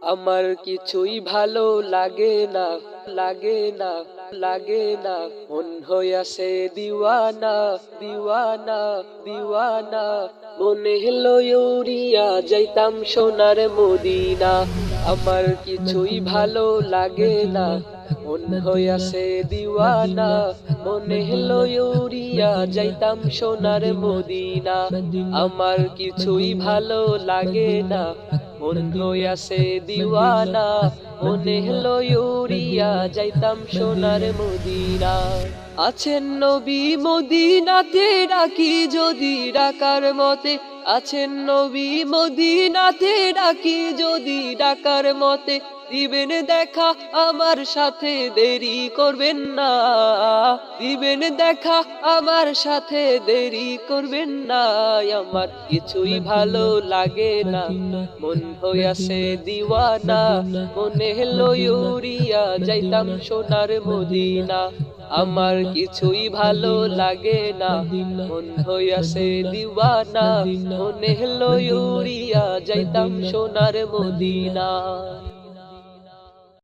আমার কিছুই ভালো লাগে না, লাগে না, লাগে না, মন হইয়াছে দিওয়ানা, দিওয়ানা, দিওয়ানা, মনে হলো উড়িয়া যাইতাম সোনার মদিনা। আমার কিছুই ভালো লাগে না, মন হইয়াছে দিওয়ানা, মনে হলো উড়িয়া যাইতাম সোনার মদিনা। আমার কিছুই ভালো লাগে না, মন হইয়াছে দিওয়ানা, মনে হলো উড়িয়া যাইতাম সোনার মদিনা। আছেন নবী মদিনাতে, ডাকি যদি ডাকার মতে, আছেন নবী মদিনাতে, ডাকি যদি ডাকার মতে, দিবেন দেখা আমার সাথে, দেরি করবেন না, দিবেন দেখা আমার সাথে, দেরি করবেন না। আমার কিছুই ভালো লাগে না, মন হইয়াছে দিওয়ানা, মনে হলো উড়িয়া যাইতাম সোনার মদিনা। আমার কিছুই ভালো লাগে না, মন হইয়াছে দিওয়ানা, মনে হলো উড়িয়া যাইতাম সোনার মদিনা।